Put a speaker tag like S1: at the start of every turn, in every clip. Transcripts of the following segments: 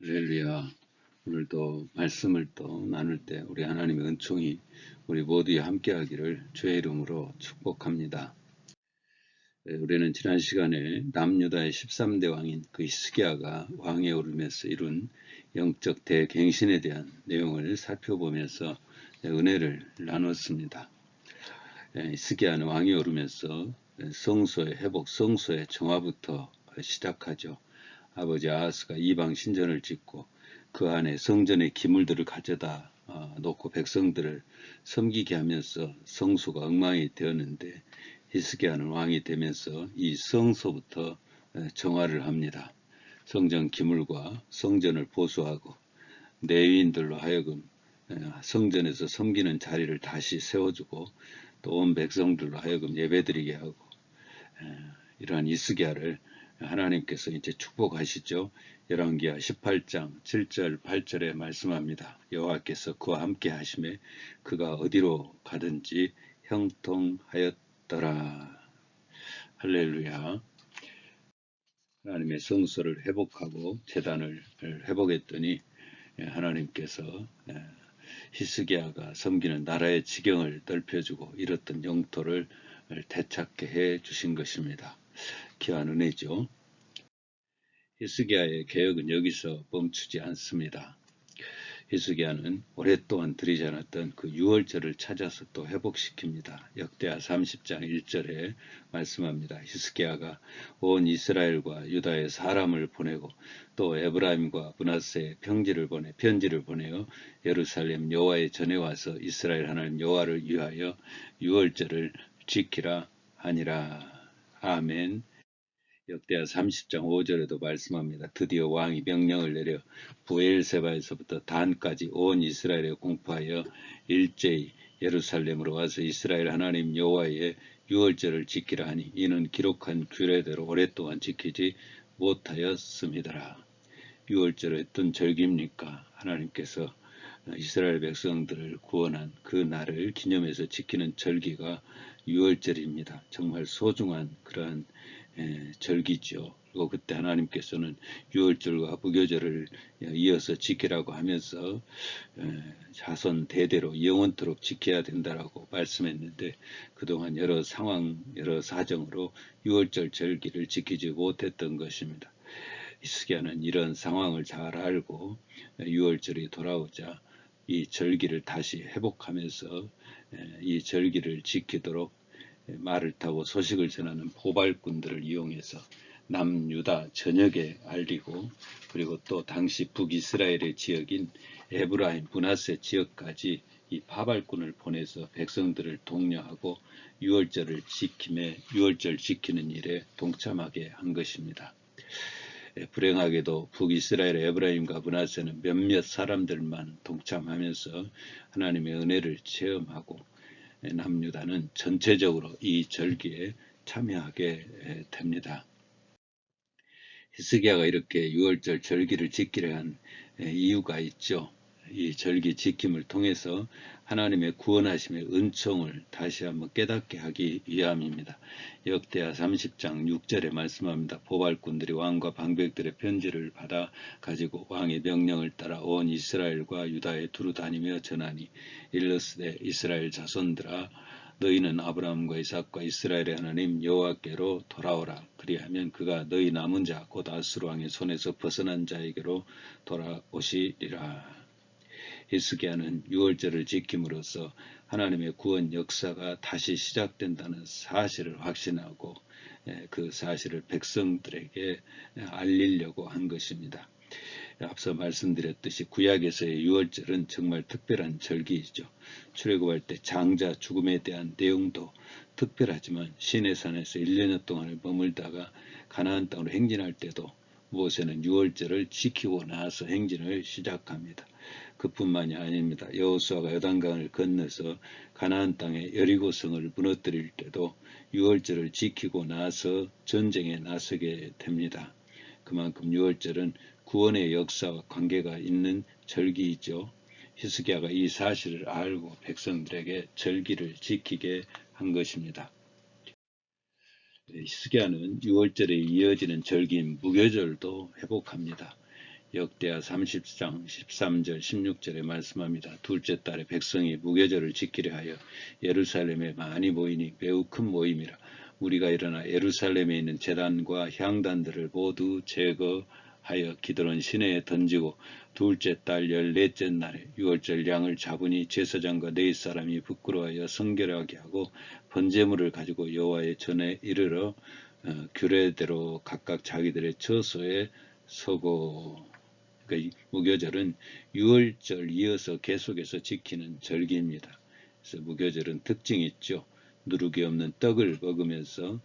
S1: 할렐루야. 오늘도 말씀을 또 나눌 때 우리 하나님의 은총이 우리 모두에 함께하기를 주의 이름으로 축복합니다. 우리는 지난 시간에 남유다의 13대 왕인 그 히스기야가 왕에 오르면서 이룬 영적 대갱신에 대한 내용을 살펴보면서 은혜를 나눴습니다. 히스기야는 왕에 오르면서 성소의 회복, 성소의 정화부터 시작하죠. 아버지 아하스가 이방 신전을 짓고 그 안에 성전의 기물들을 가져다 놓고 백성들을 섬기게 하면서 성소가 엉망이 되었는데 히스기야는 왕이 되면서 이 성소부터 정화를 합니다. 성전 기물과 성전을 보수하고 레위인들로 하여금 성전에서 섬기는 자리를 다시 세워주고 또 온 백성들로 하여금 예배드리게 하고 이러한 히스기야를 하나님께서 이제 축복하시죠. 열왕기하 18장 7절 8절에 말씀합니다. 여호와께서 그와 함께 하심에 그가 어디로 가든지 형통하였더라. 할렐루야. 하나님의 성소를 회복하고 제단을 회복했더니 하나님께서 히스기야가 섬기는 나라의 지경을 넓혀주고 잃었던 영토를 되찾게 해 주신 것입니다. 귀한 은혜죠. 히스기야의 개혁은 여기서 멈추지 않습니다. 히스기야는 오랫동안 드리지 않았던 그 유월절을 찾아서 또 회복시킵니다. 역대하 30장 1절에 말씀합니다. 히스기야가 온 이스라엘과 유다의 사람을 보내고 또 에브라임과 므낫세에 편지를 보내어 예루살렘 여호와의 전에 와서 이스라엘 하나님 여호와를 위하여 유월절을 지키라 하니라. 아멘. 역대하 30장 5절에도 말씀합니다. 드디어 왕이 명령을 내려 부엘세바에서부터 단까지 온 이스라엘에 공포하여 일제히 예루살렘으로 와서 이스라엘 하나님 여호와의 유월절을 지키라 하니 이는 기록한 규례대로 오랫동안 지키지 못하였음이더라. 유월절은 어떤 절기입니까? 하나님께서 이스라엘 백성들을 구원한 그 날을 기념해서 지키는 절기가 유월절입니다. 정말 소중한 그러한 절기죠. 그리고 그때 하나님께서는 유월절과 무교절을 이어서 지키라고 하면서 자손 대대로 영원토록 지켜야 된다라고 말씀했는데 그동안 여러 상황, 여러 사정으로 유월절 절기를 지키지 못했던 것입니다. 히스기야는 이런 상황을 잘 알고 유월절이 돌아오자 이 절기를 다시 회복하면서 이 절기를 지키도록 말을 타고 소식을 전하는 포발꾼들을 이용해서 남유다 전역에 알리고 그리고 또 당시 북이스라엘의 지역인 에브라임 므낫세 지역까지 이 파발꾼을 보내서 백성들을 독려하고 유월절 지키는 일에 동참하게 한 것입니다. 불행하게도 북이스라엘의 에브라임과 므낫세는 몇몇 사람들만 동참하면서 하나님의 은혜를 체험하고 남유다는 전체적으로 이 절기에 참여하게 됩니다. 히스기야가 이렇게 유월절 절기를 지키려 한 이유가 있죠. 이 절기 지킴을 통해서 하나님의 구원하심의 은총을 다시 한번 깨닫게 하기 위함입니다. 역대하 30장 6절에 말씀합니다. 보발꾼들이 왕과 방백들의 편지를 받아 가지고 왕의 명령을 따라 온 이스라엘과 유다에 두루 다니며 전하니 일러스되 이스라엘 자손들아 너희는 아브라함과 이삭과 이스라엘의 하나님 여호와께로 돌아오라. 그리하면 그가 너희 남은 자 곧 아수르 왕의 손에서 벗어난 자에게로 돌아오시리라. 히스기야는 유월절을 지킴으로써 하나님의 구원 역사가 다시 시작된다는 사실을 확신하고 그 사실을 백성들에게 알리려고 한 것입니다. 앞서 말씀드렸듯이 구약에서의 유월절은 정말 특별한 절기이죠. 출애굽할 때 장자 죽음에 대한 내용도 특별하지만 시내산에서 1년여 동안을 머물다가 가나안 땅으로 행진할 때도 모세는 유월절을 지키고 나서 행진을 시작합니다. 그뿐만이 아닙니다. 여호수아가 요단강을 건너서 가나안 땅의 여리고성을 무너뜨릴 때도 유월절을 지키고 나서 전쟁에 나서게 됩니다. 그만큼 유월절은 구원의 역사와 관계가 있는 절기이죠. 히스기야가 이 사실을 알고 백성들에게 절기를 지키게 한 것입니다. 히스기야는 유월절에 이어지는 절기인 무교절도 회복합니다. 역대하 30장 13절 16절에 말씀합니다. 둘째 달에 백성이 무교절을 지키려 하여 예루살렘에 많이 모이니 매우 큰 모임이라. 우리가 일어나 예루살렘에 있는 제단과 향단들을 모두 제거하여 기드론 시내에 던지고 둘째 달 14째 날에 유월절 양을 잡으니 제사장과 네 사람이 부끄러워하여 성결하게 하고 번제물을 가지고 여호와의 전에 이르러 규례대로 각각 자기들의 처소에 서고. 그러니까 무교절은 유월절 이어서 계속해서 지키는 절기입니다. 그래서 무교절은 특징이 있죠. 누룩이 없는 떡을 먹으면서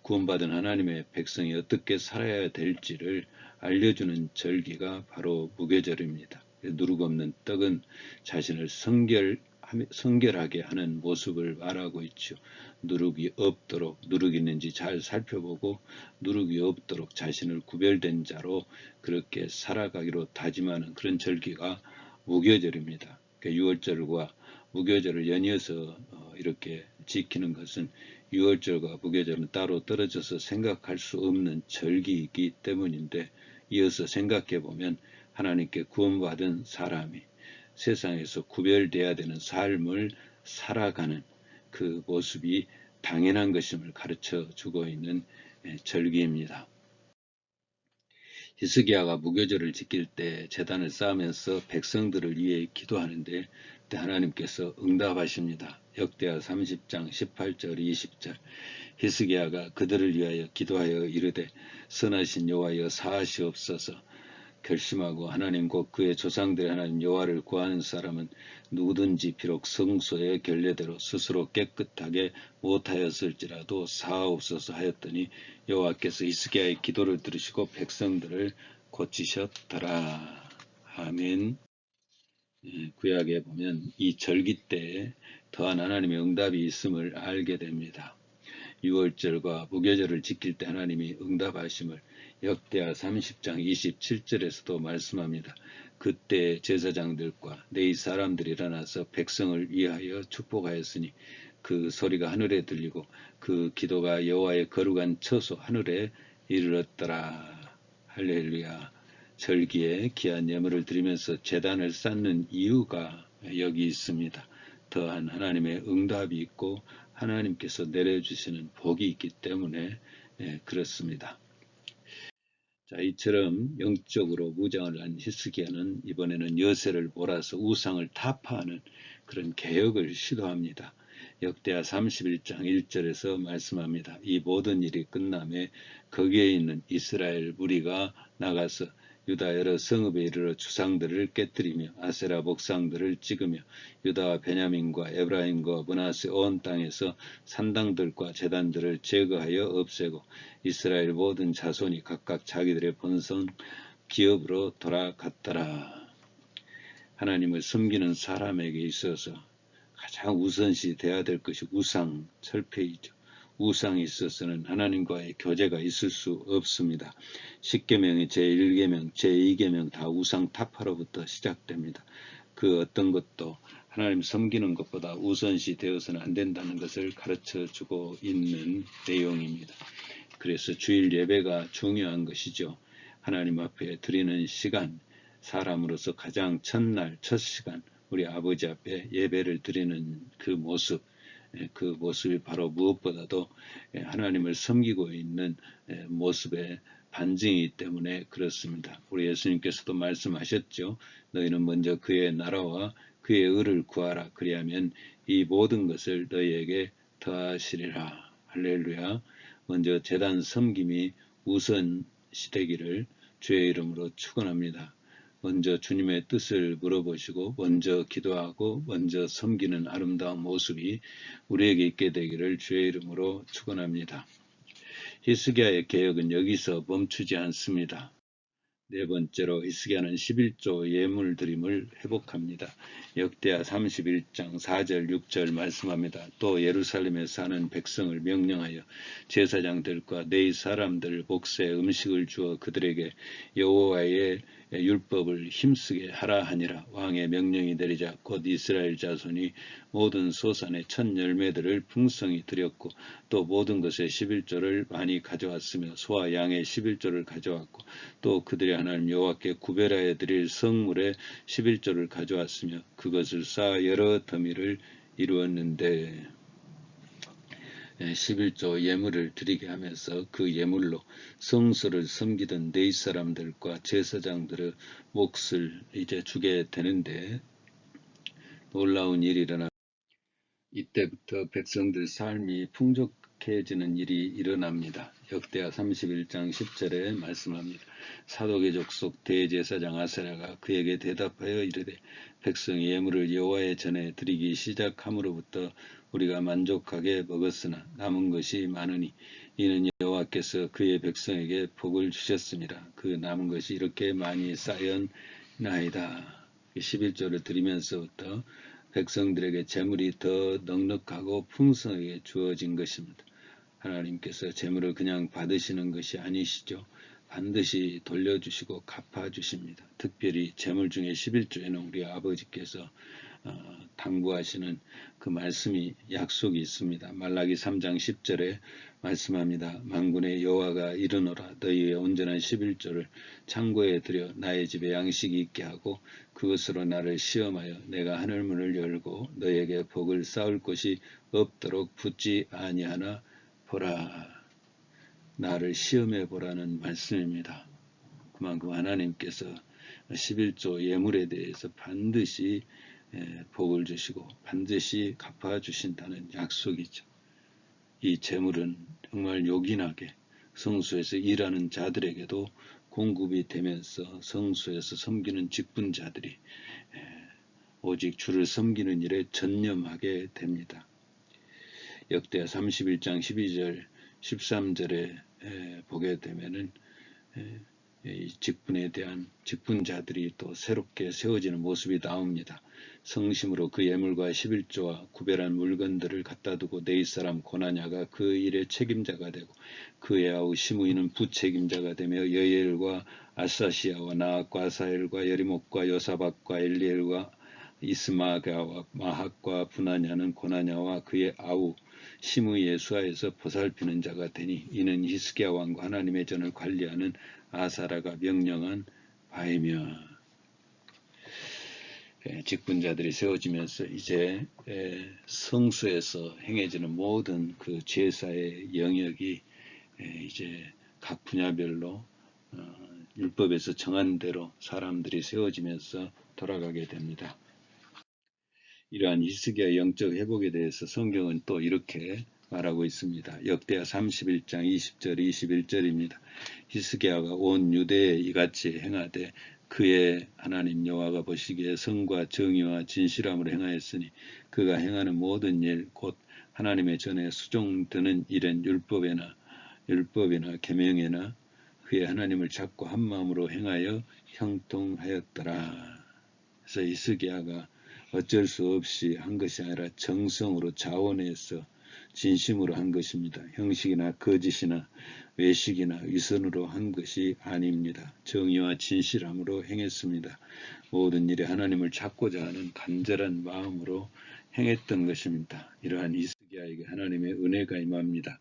S1: 구원받은 하나님의 백성이 어떻게 살아야 될지를 알려주는 절기가 바로 무교절입니다. 누룩 없는 떡은 자신을 성결하게 하는 모습을 말하고 있죠. 누룩이 없도록, 누룩이 있는지 잘 살펴보고 누룩이 없도록 자신을 구별된 자로 그렇게 살아가기로 다짐하는 그런 절기가 무교절입니다. 그러니까 유월절과 무교절을 연이어서 이렇게 지키는 것은 유월절과 무교절은 따로 떨어져서 생각할 수 없는 절기이기 때문인데, 이어서 생각해 보면 하나님께 구원받은 사람이 세상에서 구별돼야 되는 삶을 살아가는 그 모습이 당연한 것임을 가르쳐 주고 있는 절기입니다. 히스기야가 무교절을 지킬 때 제단을 쌓으면서 백성들을 위해 기도하는데 그때 하나님께서 응답하십니다. 역대하 30장 18절 20절 히스기야가 그들을 위하여 기도하여 이르되 선하신 여호와여 사하시옵소서. 결심하고 하나님 곧 그의 조상들의 하나님 여호와를 구하는 사람은 누구든지 비록 성소의 결례대로 스스로 깨끗하게 못하였을지라도 사하옵소서 하였더니 여호와께서 히스기야의 기도를 들으시고 백성들을 고치셨더라. 아멘. 구약에 보면 이 절기 때에 더한 하나님의 응답이 있음을 알게 됩니다. 유월절과 무교절을 지킬 때 하나님이 응답하심을 역대하 30장 27절에서도 말씀합니다. 그때 제사장들과 네 사람들이 일어나서 백성을 위하여 축복하였으니 그 소리가 하늘에 들리고 그 기도가 여호와의 거룩한 처소 하늘에 이르렀더라. 할렐루야. 절기에 귀한 예물을 드리면서 제단을 쌓는 이유가 여기 있습니다. 더한 하나님의 응답이 있고 하나님께서 내려주시는 복이 있기 때문에 그렇습니다. 자, 이처럼 영적으로 무장을 한 히스기야는 이번에는 여세를 몰아서 우상을 타파하는 그런 개혁을 시도합니다. 역대하 31장 1절에서 말씀합니다. 이 모든 일이 끝남에 거기에 있는 이스라엘 무리가 나가서 유다 여러 성읍에 이르러 주상들을 깨뜨리며 아세라 목상들을 찍으며 유다와 베냐민과 에브라임과 므낫세 온 땅에서 산당들과 제단들을 제거하여 없애고 이스라엘 모든 자손이 각각 자기들의 본성 기업으로 돌아갔더라. 하나님을 섬기는 사람에게 있어서 가장 우선시 돼야 될 것이 우상 철폐이죠. 우상이 있어서는 하나님과의 교제가 있을 수 없습니다. 10계명의 제1계명, 제2계명 다 우상 타파로부터 시작됩니다. 그 어떤 것도 하나님 섬기는 것보다 우선시 되어서는 안 된다는 것을 가르쳐주고 있는 내용입니다. 그래서 주일 예배가 중요한 것이죠. 하나님 앞에 드리는 시간, 사람으로서 가장 첫날, 첫 시간 우리 아버지 앞에 예배를 드리는 그 모습, 그 모습이 바로 무엇보다도 하나님을 섬기고 있는 모습의 반증이기 때문에 그렇습니다. 우리 예수님께서도 말씀하셨죠. 너희는 먼저 그의 나라와 그의 의를 구하라. 그리하면 이 모든 것을 너희에게 더하시리라. 할렐루야. 먼저 제단 섬김이 우선시 되기를 주의 이름으로 축원합니다. 먼저 주님의 뜻을 물어보시고 먼저 기도하고 먼저 섬기는 아름다운 모습이 우리에게 있게 되기를 주의 이름으로 축원합니다. 히스기야의 개혁은 여기서 멈추지 않습니다. 네 번째로 히스기야는 11조 예물 드림을 회복합니다. 역대하 31장 4절 6절 말씀합니다. 또 예루살렘에 사는 백성을 명령하여 제사장들과 네 사람들 목세 음식을 주어 그들에게 여호와의 율법을 힘쓰게 하라 하니라. 왕의 명령이 내리자 곧 이스라엘 자손이 모든 소산의 첫 열매들을 풍성히 드렸고 또 모든 것의 11조를 많이 가져왔으며 소와 양의 11조를 가져왔고 또 그들의 하나님 여호와께 구별하여 드릴 성물의 11조를 가져왔으며 그것을 쌓아 여러 더미를 이루었는데 11조 예물을 드리게 하면서 그 예물로 성소를 섬기던 네 사람들과 제사장들의 몫을 이제 주게 되는데 놀라운 일이 일어나 이때부터 백성들 삶이 풍족해지는 일이 일어납니다. 역대하 31장 10절에 말씀합니다. 사독의 족속 대제사장 아사랴가 그에게 대답하여 이르되 백성이 예물을 여호와의 전에 드리기 시작함으로부터 우리가 만족하게 먹었으나 남은 것이 많으니 이는 여호와께서 그의 백성에게 복을 주셨습니다. 그 남은 것이 이렇게 많이 쌓였나이다. 11조를 드리면서부터 백성들에게 재물이 더 넉넉하고 풍성하게 주어진 것입니다. 하나님께서 재물을 그냥 받으시는 것이 아니시죠. 반드시 돌려주시고 갚아주십니다. 특별히 재물 중에 11조에는 우리 아버지께서 당부하시는 그 말씀이 약속이 있습니다. 말라기 3장 10절에 말씀합니다. 만군의 여호와가 이르노라 너희의 온전한 11조를 창고에 들여 나의 집에 양식이 있게 하고 그것으로 나를 시험하여 내가 하늘문을 열고 너희에게 복을 쌓을 곳이 없도록 붙지 아니하나 보라. 나를 시험해 보라는 말씀입니다. 그만큼 하나님께서 11조 예물에 대해서 반드시 복을 주시고 반드시 갚아주신다는 약속이죠. 이 재물은 정말 요긴하게 성소에서 일하는 자들에게도 공급이 되면서 성소에서 섬기는 직분자들이 오직 주를 섬기는 일에 전념하게 됩니다. 역대하 31장 12절 13절에 보게 되면은 이 직분에 대한 직분자들이 또 새롭게 세워지는 모습이 나옵니다. 성심으로 그 예물과 11조와 구별한 물건들을 갖다 두고 네이 사람 고나냐가 그 일의 책임자가 되고 그의 아우 시므이는 부책임자가 되며 여엘과 아사시아와 나악과 아사엘과 여리목과 요사박과 엘리엘과 이스마가와 마학과 분하냐는 고나냐와 그의 아우 시므이의 수하에서 보살피는 자가 되니 이는 히스기야 왕과 하나님의 전을 관리하는 아사라가 명령한 바이며 직분자들이 세워지면서 이제 성소에서 행해지는 모든 그 제사의 영역이 이제 각 분야별로 율법에서 정한 대로 사람들이 세워지면서 돌아가게 됩니다. 이러한 히스기야의 영적 회복에 대해서 성경은 또 이렇게 말하고 있습니다. 역대하 31장 20절 21절입니다. 히스기야가 온 유대에 이같이 행하되 그의 하나님 여호와가 보시기에 성과 정의와 진실함으로 행하였으니 그가 행하는 모든 일 곧 하나님의 전에 수종드는 일은 율법이나 계명이나 그의 하나님을 찾고 한 마음으로 행하여 형통하였더라. 그래서 히스기야가 어쩔 수 없이 한 것이 아니라 정성으로 자원해서 진심으로 한 것입니다. 형식이나 거짓이나 외식이나 위선으로 한 것이 아닙니다. 정의와 진실함으로 행했습니다. 모든 일에 하나님을 찾고자 하는 간절한 마음으로 행했던 것입니다. 이러한 히스기야에게 하나님의 은혜가 임합니다.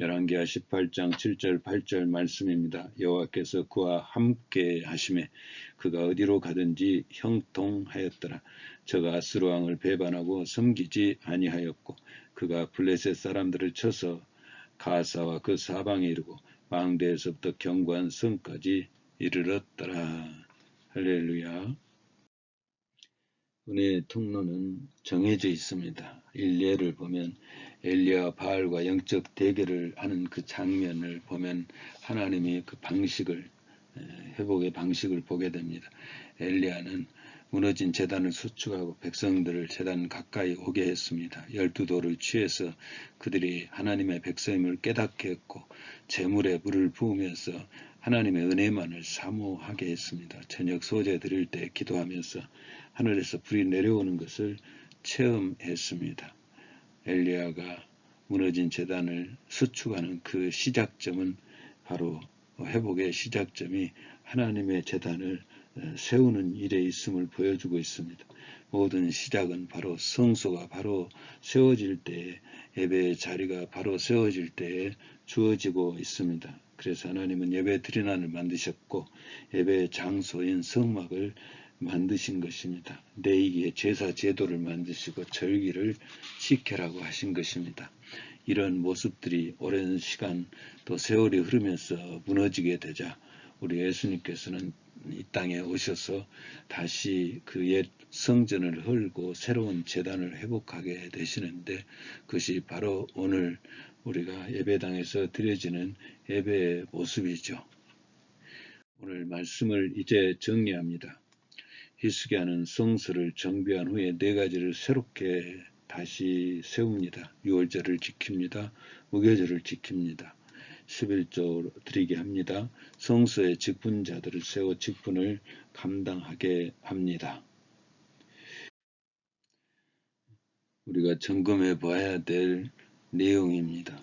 S1: 열왕기하 18장 7절 8절 말씀입니다. 여호와께서 그와 함께 하심에 그가 어디로 가든지 형통하였더라. 저가 아스루 왕을 배반하고 섬기지 아니하였고 그가 블레셋 사람들을 쳐서 가사와 그 사방에 이르고 망대에서부터 견고한 성까지 이르렀더라. 할렐루야. 은혜의 통로는 정해져 있습니다. 일례를 보면 엘리야와 바알과 영적 대결을 하는 그 장면을 보면 하나님이 그 방식을 회복의 방식을 보게 됩니다. 엘리야는 무너진 제단을 수축하고 백성들을 제단 가까이 오게 했습니다. 12돌을 취해서 그들이 하나님의 백성임을 깨닫게 했고 제물에 물을 부으면서 하나님의 은혜만을 사모하게 했습니다. 저녁 소재 드릴 때 기도하면서 하늘에서 불이 내려오는 것을 체험했습니다. 엘리야가 무너진 제단을 수축하는 그 시작점은 바로 회복의 시작점이 하나님의 제단을 세우는 일에 있음을 보여주고 있습니다. 모든 시작은 바로 성소가 바로 세워질 때에, 예배의 자리가 바로 세워질 때에 주어지고 있습니다. 그래서 하나님은 예배 드리난을 만드셨고 예배의 장소인 성막을 만드신 것입니다. 레위기의 제사 제도를 만드시고 절기를 지켜라고 하신 것입니다. 이런 모습들이 오랜 시간 또 세월이 흐르면서 무너지게 되자 우리 예수님께서는 이 땅에 오셔서 다시 그 옛 성전을 헐고 새로운 제단을 회복하게 되시는데, 그것이 바로 오늘 우리가 예배당에서 드려지는 예배의 모습이죠. 오늘 말씀을 이제 정리합니다. 히스기야는 성소를 정비한 후에 4가지를 새롭게 다시 세웁니다. 유월절을 지킵니다. 무교절을 지킵니다. 11조 드리게 합니다. 성소의 직분자들을 세워 직분을 감당하게 합니다. 우리가 점검해 봐야 될 내용입니다.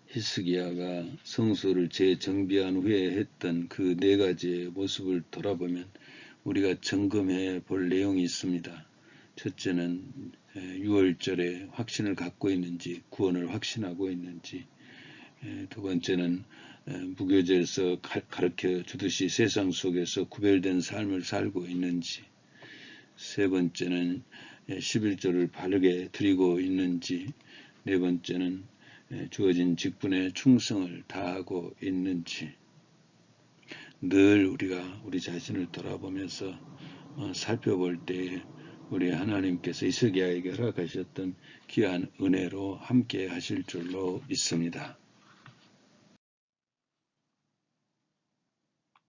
S1: 히스기야가 성소를 재정비한 후에 했던 그 4가지의 모습을 돌아보면 우리가 점검해 볼 내용이 있습니다. 첫째는 6월절에 확신을 갖고 있는지, 구원을 확신하고 있는지, 두 번째는 무교절에서 가르쳐 주듯이 세상 속에서 구별된 삶을 살고 있는지, 세 번째는 11조를 바르게 드리고 있는지, 네 번째는 주어진 직분에 충성을 다하고 있는지, 늘 우리가 우리 자신을 돌아보면서 살펴볼 때 우리 하나님께서 히스기야에게 허락하셨던 귀한 은혜로 함께 하실 줄로 믿습니다.